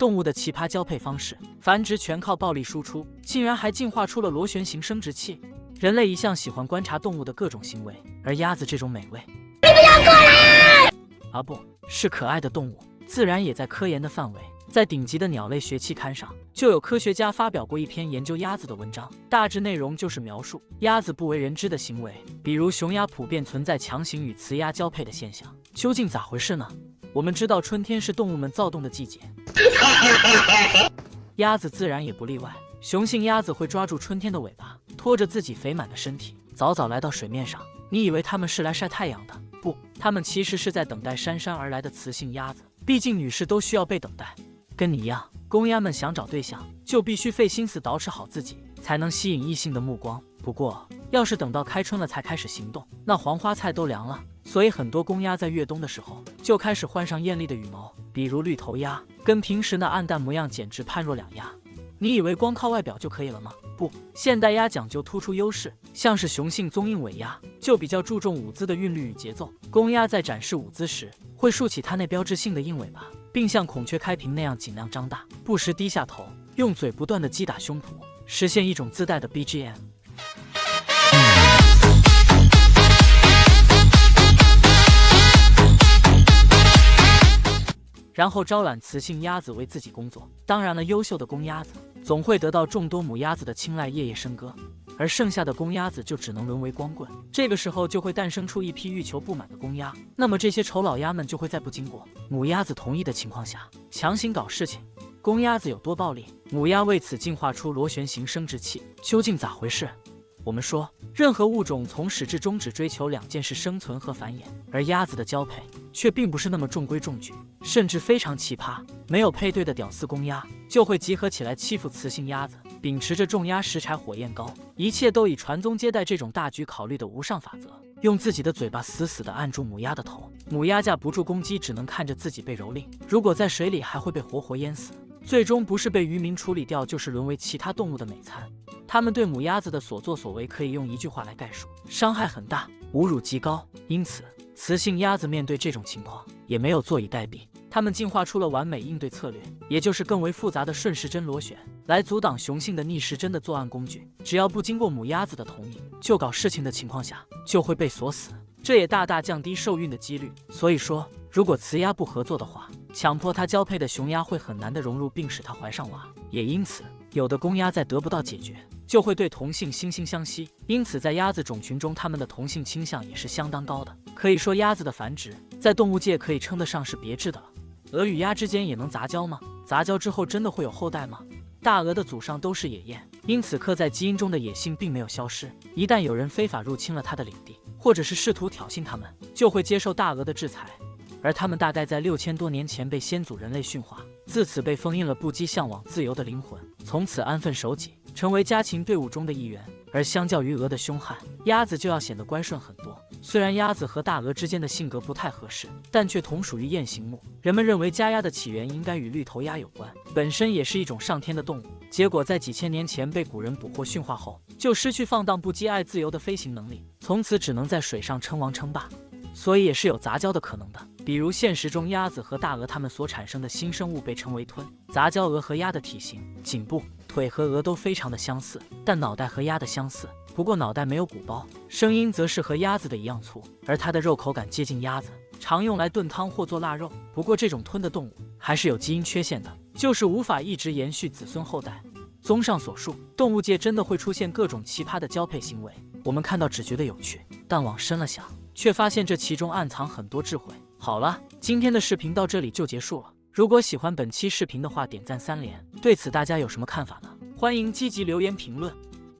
动物的奇葩交配方式，繁殖全靠暴力输出，竟然还进化出了螺旋形生殖器。人类一向喜欢观察动物的各种行为，而鸭子这种美味，你不要过来！啊，不是可爱的动物，自然也在科研的范围。在顶级的鸟类学期刊上，就有科学家发表过一篇研究鸭子的文章，大致内容就是描述鸭子不为人知的行为，比如雄鸭普遍存在强行与雌鸭交配的现象，究竟咋回事呢？我们知道春天是动物们躁动的季节，鸭子自然也不例外。雄性鸭子会抓住春天的尾巴，拖着自己肥满的身体，早早来到水面上。你以为它们是来晒太阳的？不，它们其实是在等待姗姗而来的雌性鸭子。毕竟女士都需要被等待。跟你一样，公鸭们想找对象，就必须费心思捯饬好自己，才能吸引异性的目光。不过，要是等到开春了才开始行动，那黄花菜都凉了。所以很多公鸭在越冬的时候就开始换上艳丽的羽毛，比如绿头鸭，跟平时那暗淡模样简直判若两鸭。你以为光靠外表就可以了吗？不，现代鸭讲究突出优势，像是雄性棕鹰尾鸭就比较注重舞姿的韵律与节奏。公鸭在展示舞姿时，会竖起它那标志性的鹰尾巴，并像孔雀开屏那样尽量张大，不时低下头，用嘴不断地击打胸脯，实现一种自带的 BGM。然后招揽雌性鸭子为自己工作。当然了，优秀的公鸭子总会得到众多母鸭子的青睐，夜夜笙歌，而剩下的公鸭子就只能沦为光棍。这个时候就会诞生出一批欲求不满的公鸭，那么这些丑老鸭们就会在不经过母鸭子同意的情况下强行搞事情。公鸭子有多暴力？母鸭为此进化出螺旋形生殖器，究竟咋回事？我们说，任何物种从始至终只追求两件事：生存和繁衍，而鸭子的交配却并不是那么中规中矩，甚至非常奇葩。没有配对的屌丝公鸭就会集合起来欺负雌性鸭子，秉持着重鸭食柴火焰高，一切都以传宗接代这种大局考虑的无上法则，用自己的嘴巴死死地按住母鸭的头。母鸭架不住攻击，只能看着自己被蹂躏，如果在水里还会被活活淹死，最终不是被渔民处理掉，就是沦为其他动物的美餐。他们对母鸭子的所作所为可以用一句话来概述：伤害很大，侮辱极高。因此，雌性鸭子面对这种情况也没有坐以待毙，它们进化出了完美应对策略，也就是更为复杂的顺时针螺旋，来阻挡雄性的逆时针的作案工具。只要不经过母鸭子的同意就搞事情的情况下，就会被锁死，这也大大降低受孕的几率。所以说，如果雌鸭不合作的话，强迫它交配的雄鸭会很难的融入并使它怀上娃。也因此，有的公鸭在得不到解决，就会对同性惺惺相惜。因此，在鸭子种群中，它们的同性倾向也是相当高的。可以说，鸭子的繁殖在动物界可以称得上是别致的了。鹅与鸭之间也能杂交吗？杂交之后真的会有后代吗？大鹅的祖上都是野雁，因此刻在基因中的野性并没有消失。一旦有人非法入侵了它的领地，或者是试图挑衅它们，就会接受大鹅的制裁。而它们大概在6000多年前被先祖人类驯化，自此被封印了不羁向往自由的灵魂，从此安分守己，成为家禽队伍中的一员。而相较于鹅的凶悍，鸭子就要显得乖顺很多。虽然鸭子和大鹅之间的性格不太合适，但却同属于雁形目。人们认为家鸭的起源应该与绿头鸭有关，本身也是一种上天的动物，结果在几千年前被古人捕获驯化后，就失去放荡不羁、爱自由的飞行能力，从此只能在水上称王称霸。所以也是有杂交的可能的，比如现实中鸭子和大鹅它们所产生的新生物被称为吞。杂交鹅和鸭的体型、颈部、腿和鹅都非常的相似，但脑袋和鸭的相似，不过脑袋没有鼓包，声音则是和鸭子的一样粗，而它的肉口感接近鸭子，常用来炖汤或做腊肉。不过这种吞的动物还是有基因缺陷的，就是无法一直延续子孙后代。综上所述，动物界真的会出现各种奇葩的交配行为，我们看到只觉得有趣，但往深了想，却发现这其中暗藏很多智慧。好了，今天的视频到这里就结束了。如果喜欢本期视频的话，点赞3连。对此大家有什么看法呢？欢迎积极留言评论。